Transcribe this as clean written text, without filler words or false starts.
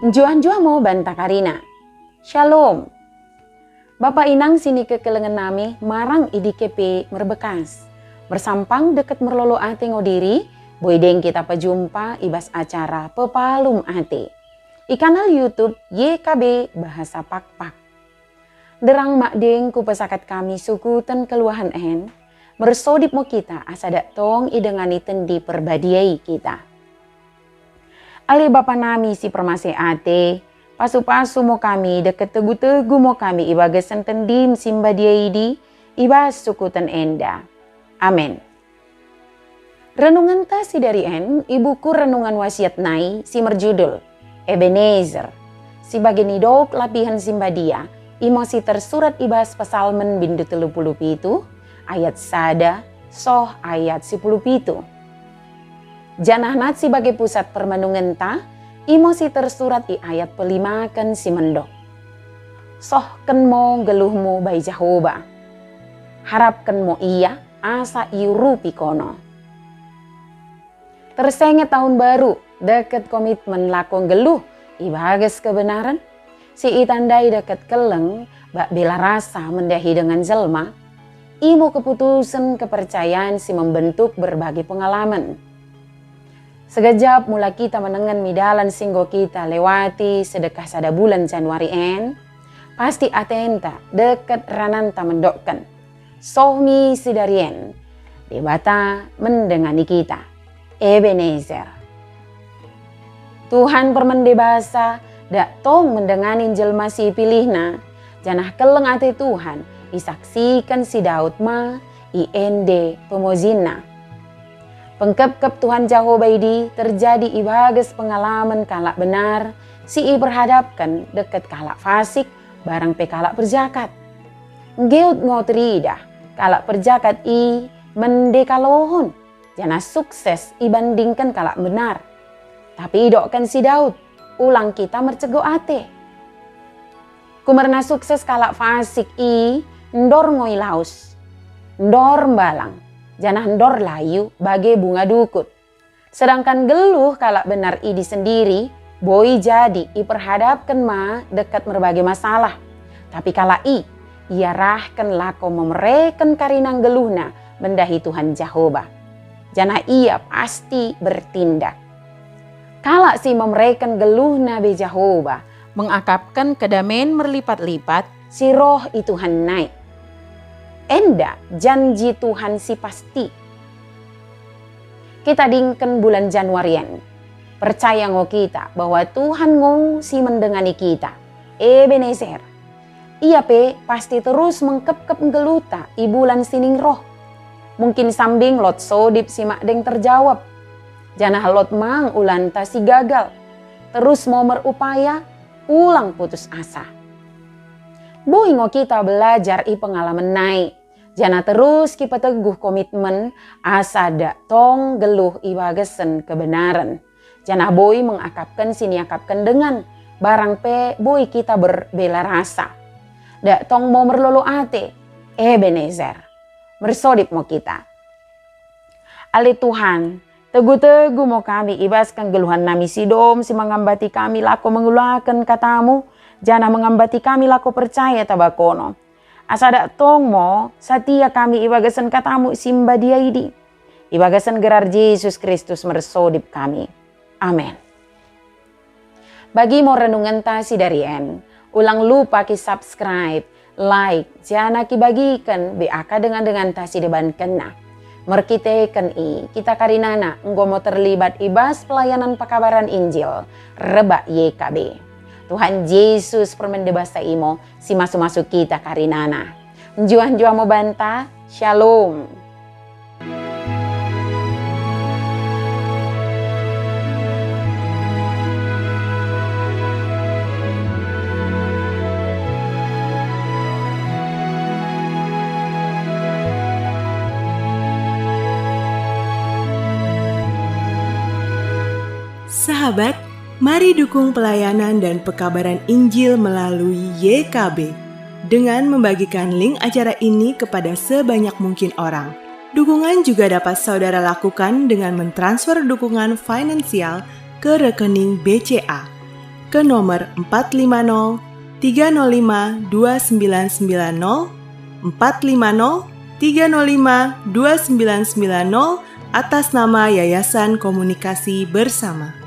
Juan mo banta Karina. Shalom. Bapak inang sini kekelengan nami marang idikepe merbekas. Bersampang deket merlolo ate ngodiri, boydeng kita pejumpa ibas acara pepalum ate. I kanal YouTube YKB Bahasa Pakpak. Derang makdeng ku pesakat kami suku ten keluahan en, mersodip mo kita asadak tong idengani tendi perbadiai kita. Ali bapa nami si permase ate, pasu-pasu mo kami deket tegu-tegu mo kami ibagasan tendim simbadiai di ibas suku ten enda. Amen. Renungan ta si dari en, ibuku renungan wasiat nai si merjudul Ebenezer. Si bagian idok lapihan simbadia, imosi tersurat ibas pesalmen bindu 37 ayat sada soh ayat 10 pitu. Janah nat sebagai pusat permenungan ta, imosi tersurat i ayat pelimakan si mendok. Soh ken mo geluhmu bai Jahoba, harapkan mo iya asa iurupi kono. Tersenget tahun baru, deket komitmen lakon geluh, ibagas kebenaran, si itandai deket keleng, bak bela rasa mendahi dengan jelma, imo keputusan kepercayaan si membentuk berbagai pengalaman. Segejap mula kita menengan midalan singgo kita lewati sedekah sada bulan Januari en, pasti atenta deket rananta mendokkan. Sohmi sidarien, debata mendengani kita. Ebenezer. Tuhan permende bahasa, dak tong mendenganin jelma si pilihna, janah keleng ate Tuhan, isaksikan si Daud ma, IND pemozina. Pengkep-kep Tuhan Jahoba ini terjadi ibagas pengalaman kalak benar, si i berhadapkan deket kalak fasik, barang pe kalak perjakat. Geut ngotrida, kalak perjakat i mendekalohon, jana sukses ibandingkan kalak benar. Tapi idokkan si Daud, ulang kita mercego ate. Kumerna sukses kalak fasik i, ndor ngoi laus, ndor balang. Janah ndor layu bagai bunga dukut. Sedangkan geluh kalak benar idi sendiri, boy jadi i perhadapkan ma dekat berbagai masalah. Tapi kalak ia rahkan lako memereken karinang geluhna mendahi Tuhan Jahoba. Janah ia pasti bertindak. Kalak si memereken geluhna be Jahoba, mengakapkan kedamen merlipat-lipat si roh i Tuhan naik. Enda janji Tuhan si pasti. Kita dingken bulan Januarian. Percaya ngo kita bahwa Tuhan ngo si mendengani kita. Ebenezer. Ia pe pasti terus mengkep-kep geluta i bulan sining roh. Mungkin sambing lot sodip si makdeng terjawab. Janah lot mang ulan ta si gagal. Terus mau merupaya ulang putus asa. Boy ngo kita belajar i pengalaman naik. Jana terus kita teguh komitmen asa dak tong geluh i bagesen kebenaran. Jana boy mengakapkan siniakapkan dengan barang pe boy kita berbela rasa. Dak tong mau merlolo ate. Ebenezer. Mersodip mo kita. Ali Tuhan, tegu-tegu mo kami ibaskan geluhan nami sidom si mengambati kami lako mengulakan katamu. Jana mengambati kami lako percaya tabakono. Asada tong mo satia kami ibagasan katamu simbadia idi. Ibagasan gerar Yesus Kristus mersodip kami. Amin. Bagi mo renungan tasi dari en, ulang lupa ki subscribe, like, jana ki bagikan beaka dengan tasi deban kena. Merkitekan kita karinana nggomo terlibat ibas pelayanan pekabaran Injil reba YKB. Tuhan Yesus permende bahasa imo si masuk-masuk kita karinana. Juan-juan mo banta, shalom. Sahabat, mari dukung pelayanan dan pekabaran Injil melalui YKB dengan membagikan link acara ini kepada sebanyak mungkin orang. Dukungan juga dapat saudara lakukan dengan mentransfer dukungan finansial ke rekening BCA ke nomor 450 305 2990, 450 305 2990 atas nama Yayasan Komunikasi Bersama.